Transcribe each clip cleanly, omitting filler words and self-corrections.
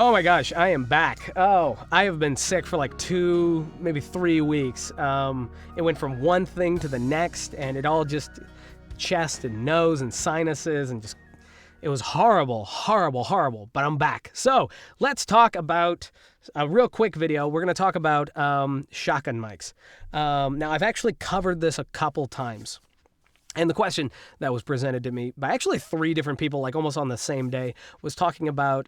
Oh my gosh, I am back. Oh, I have been sick for like 2, maybe 3 weeks. It went from one thing to the next, and it all just chest and nose and sinuses and just, it was horrible, horrible, horrible, but I'm back. So let's talk about a real quick video. We're going to talk about shotgun mics. Now, I've actually covered this a couple times. And the question that was presented to me by actually 3 different people, like almost on the same day, was talking about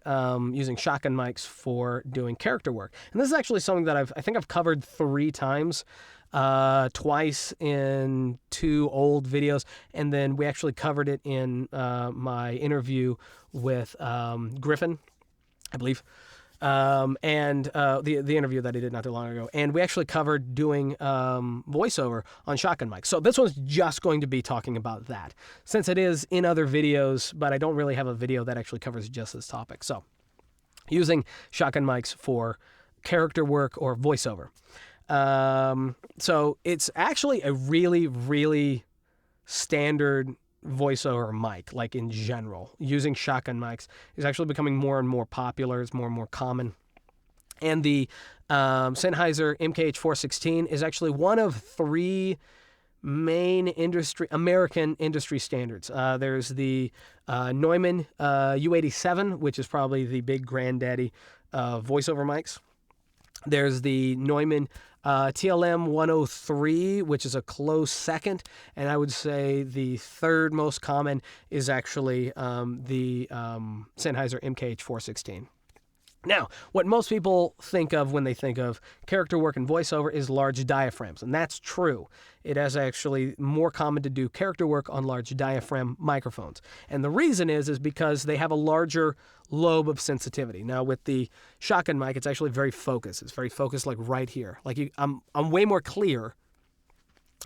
using shotgun mics for doing character work. And this is actually something that I think I've covered 3 times, twice in 2 old videos, and then we actually covered it in my interview with Griffin, I believe. The interview that I did not too long ago, and we actually covered doing voiceover on shotgun mics. So this one's just going to be talking about that, since it is in other videos, but I don't really have a video that actually covers just this topic. So using shotgun mics for character work or voiceover. So it's actually a really, really standard voiceover mic, like in general. Using shotgun mics is actually becoming more and more popular. It's more and more common. And the Sennheiser MKH416 is actually one of 3 main American industry standards. There's the Neumann U87, which is probably the big granddaddy of voiceover mics. There's the Neumann TLM 103, which is a close second, and I would say the 3rd most common is actually the Sennheiser MKH416. Now, what most people think of when they think of character work and voiceover is large diaphragms, and that's true. It is actually more common to do character work on large diaphragm microphones. And the reason is because they have a larger lobe of sensitivity. Now, with the shotgun mic, it's actually very focused. It's very focused, like right here. Like I'm way more clear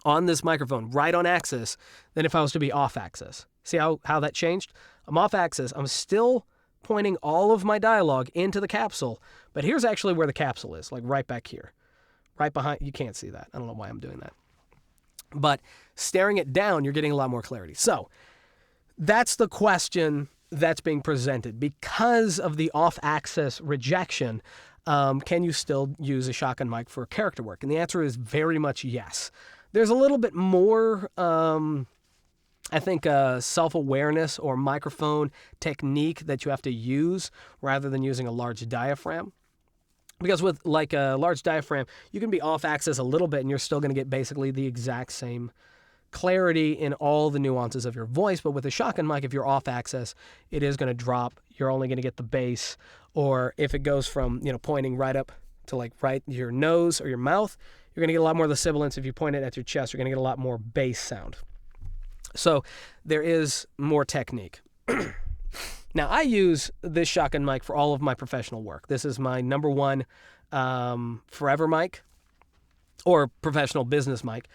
on this microphone, right on axis, than if I was to be off axis. See how that changed? I'm off axis. I'm still pointing all of my dialogue into the capsule, but here's actually where the capsule is, like right back here. Right behind, you can't see that. I don't know why I'm doing that. But staring it down, you're getting a lot more clarity. So that's the question that's being presented. Because of the off-axis rejection, can you still use a shotgun mic for character work? And the answer is very much yes. There's a little bit more, I think, self-awareness or microphone technique that you have to use rather than using a large diaphragm. Because with like a large diaphragm, you can be off-axis a little bit and you're still going to get basically the exact same clarity in all the nuances of your voice. But with a shotgun mic, if you're off-axis, it is going to drop. You're only going to get the bass. Or if it goes from, pointing right up to like right your nose or your mouth, you're going to get a lot more of the sibilance. If you point it at your chest, you're going to get a lot more bass sound. So there is more technique. Now, I use this shotgun mic for all of my professional work. This is my number 1 forever mic, or professional business mic.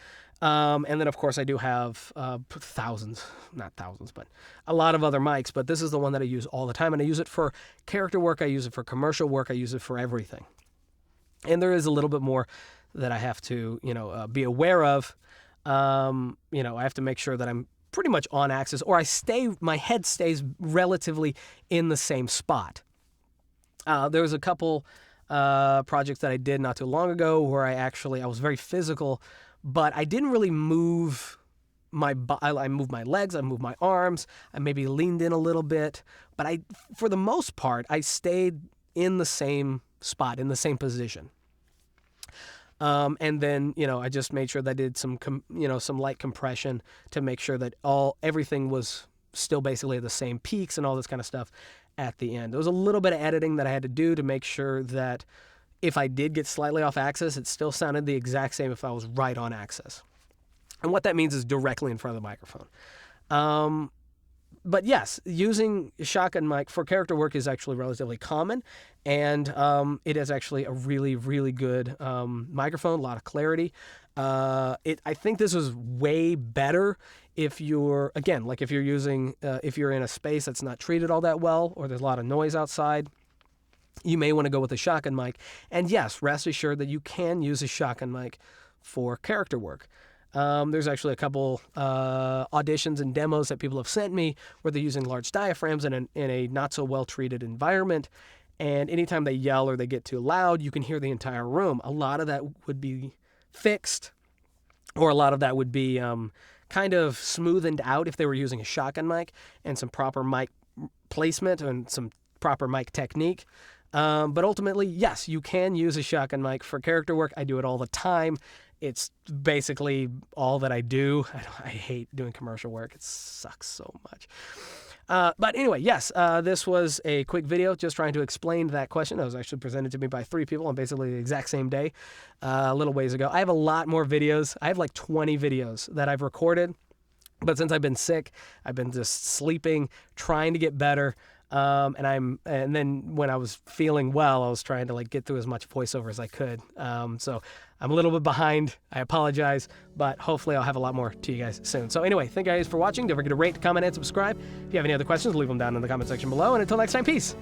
And then, of course, I do have thousands, not thousands, but a lot of other mics. But this is the one that I use all the time. And I use it for character work. I use it for commercial work. I use it for everything. And there is a little bit more that I have to, be aware of. I have to make sure that I'm pretty much on axis, or my head stays relatively in the same spot. There was a couple projects that I did not too long ago where I was very physical, but I didn't really move I moved my legs, I moved my arms, I maybe leaned in a little bit, but for the most part, I stayed in the same spot, in the same position. And then, I just made sure that I did some light compression to make sure that everything was still basically the same peaks and all this kind of stuff at the end. There was a little bit of editing that I had to do to make sure that if I did get slightly off axis, it still sounded the exact same if I was right on axis. And what that means is directly in front of the microphone. But yes, using a shotgun mic for character work is actually relatively common, and it is actually a really, really good microphone, a lot of clarity. I think this is way better if you're if you're in a space that's not treated all that well, or there's a lot of noise outside. You may want to go with a shotgun mic. And yes, rest assured that you can use a shotgun mic for character work. There's actually a couple auditions and demos that people have sent me where they're using large diaphragms in a not so well treated environment, And anytime they yell or they get too loud, you can hear the entire room. A lot of that would be fixed, or a lot of that would be kind of smoothened out if they were using a shotgun mic and some proper mic placement and some proper mic technique. But ultimately, yes, you can use a shotgun mic for character work. I do it all the time. It's basically all that I do. I hate doing commercial work. It sucks so much. But anyway, yes, this was a quick video just trying to explain that question. That was actually presented to me by 3 people on basically the exact same day, a little ways ago. I have a lot more videos. I have like 20 videos that I've recorded. But since I've been sick, I've been just sleeping, trying to get better. And then when I was feeling well, I was trying to like get through as much voiceover as I could. So I'm a little bit behind. I apologize, but hopefully I'll have a lot more to you guys soon. So anyway, thank you guys for watching. Don't forget to rate, comment, and subscribe. If you have any other questions, leave them down in the comment section below. And until next time, peace.